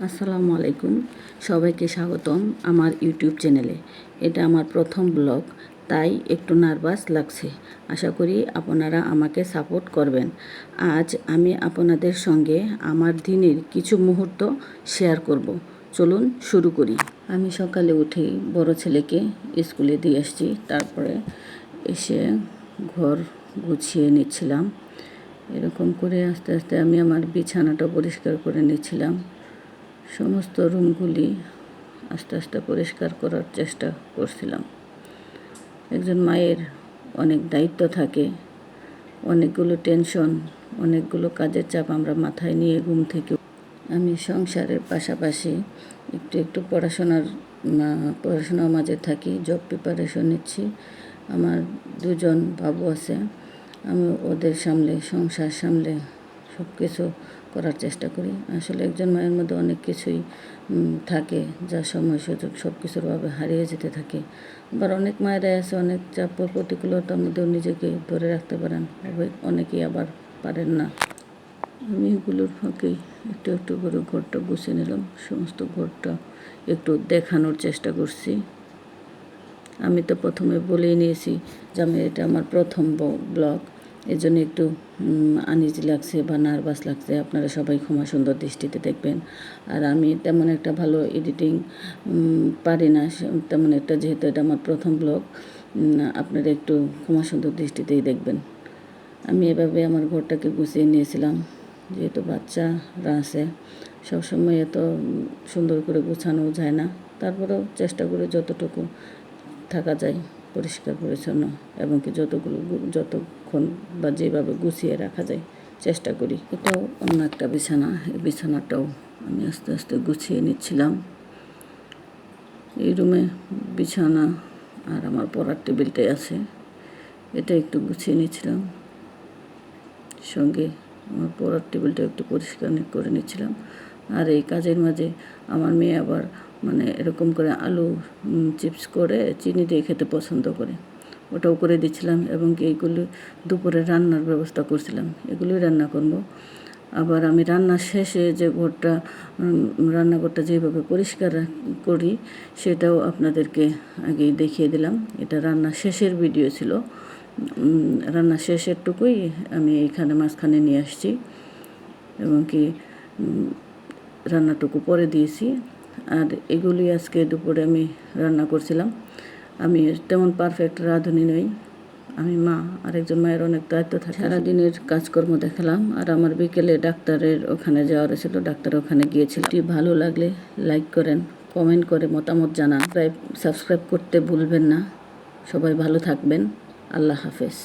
আসসালামু আলাইকুম, সবাইকে স্বাগতম আমার ইউটিউব চ্যানেলে। এটা আমার প্রথম ব্লগ, তাই একটু নার্ভাস লাগছে। আশা করি আপনারা আমাকে সাপোর্ট করবেন। আজ আমি আপনাদের সঙ্গে আমার দিনের কিছু মুহূর্ত শেয়ার করব। চলুন শুরু করি। আমি সকালে উঠেই বড় ছেলেকে স্কুলে দিয়ে আসছি, তারপরে এসে ঘর গুছিয়ে নিচ্ছিলাম। এরকম করে আস্তে আস্তে আমি আমার বিছানাটা পরিষ্কার করে নিচ্ছিলাম। সমস্ত রুমগুলি আস্তে আস্তে পরিষ্কার করার চেষ্টা করছিলাম। একজন মায়ের অনেক দায়িত্ব থাকে, অনেকগুলো টেনশন, অনেকগুলো কাজের চাপ আমরা মাথায় নিয়ে ঘুম থেকে আমি সংসারের পাশাপাশি একটু একটু পড়াশোনার মাঝে থাকি, জব প্রিপারেশন নিচ্ছি। আমার দুজন বাবু আছে, আমি ওদের সামলে সংসার সামলে সব কিছু করার চেষ্টা করি। আসলে একজন মায়ের মধ্যে অনেক কিছুই থাকে, যা সময় সুযোগ সব কিছুরভাবে হারিয়ে যেতে থাকে। আবার অনেক মায়েরাই আছে অনেক চাপ প্রতিকূলতার মধ্যেও নিজেকে ধরে রাখতে পারেন, অনেকেই আবার পারেন না। আমি এগুলোর ফাঁকেই একটু একটু করে ঘরটা গুছিয়ে নিলাম। সমস্ত ঘরটা একটু দেখানোর চেষ্টা করছি। আমি তো প্রথমে বলেই নিয়েছি যে এটা আমার প্রথম ব্লগ, এর জন্য একটু আনইজি লাগছে বা নার্ভাস লাগছে। আপনারা সবাই ক্ষমা সুন্দর দৃষ্টিতে দেখবেন। আর আমি তেমন একটা ভালো এডিটিং পারি না, তেমন একটা, যেহেতু এটা আমার প্রথম ব্লগ, আপনারা একটু ক্ষমা সুন্দর দৃষ্টিতেই দেখবেন। আমি এভাবে আমার ঘরটাকে গুছিয়ে নিয়েছিলাম, যেহেতু বাচ্চারা আছে, সবসময় এত সুন্দর করে গোছানো যায় না। তারপরেও চেষ্টা করে যতটুকু থাকা যায় পরিষ্কার পরিচ্ছন্ন, এবং কি যতক্ষণ বা যেভাবে গুছিয়ে রাখা যায় চেষ্টা করি। এটাও অন্য একটা বিছানা, এই বিছানাটাও আমি আস্তে আস্তে গুছিয়ে নিচ্ছিলাম। এই রুমে বিছানা আর আমার পড়ার টেবিলটাই আছে, এটা একটু গুছিয়ে নিচ্ছিলাম। সঙ্গে আমার পড়ার টেবিলটা একটু পরিষ্কার করে নিচ্ছিলাম। আর এই কাজের মাঝে আমার মেয়ে আবার এরকম করে আলু চিপস করে চিনি দিয়ে খেতে পছন্দ করে, ওটাও করে দিচ্ছিলাম। এবং এইগুলি দুপুরে রান্নার ব্যবস্থা করছিলাম, এগুলোই রান্না করব। আবার আমি রান্নার শেষে যে রান্নাঘরটা যেভাবে পরিষ্কার করি সেটাও আপনাদেরকে আগেই দেখিয়ে দিলাম। এটা রান্নার শেষের ভিডিও ছিল, রান্নার শেষেরটুকুই আমি এইখানে মাঝখানে নিয়ে আসছি, এবং কি রান্নাটুকু পরে দিয়েছি। আর এগুলি আজকে দুপুরে আমি রান্না করছিলাম। আমি তেমন পারফেক্ট রাঁধুনি নই, আমি মা, আরেকজন মায়ের অনেক দায়িত্ব থাকে। সারাদিনের কাজকর্ম দেখালাম। আর আমার বিকেলে ডাক্তারের ওখানে যাওয়ার ছিল, ডাক্তার ওখানে গিয়েছিল। ভালো লাগলে লাইক করেন, কমেন্ট করে মতামত জানান, সাবস্ক্রাইব করতে ভুলবেন না। সবাই ভালো থাকবেন। আল্লাহ হাফেজ।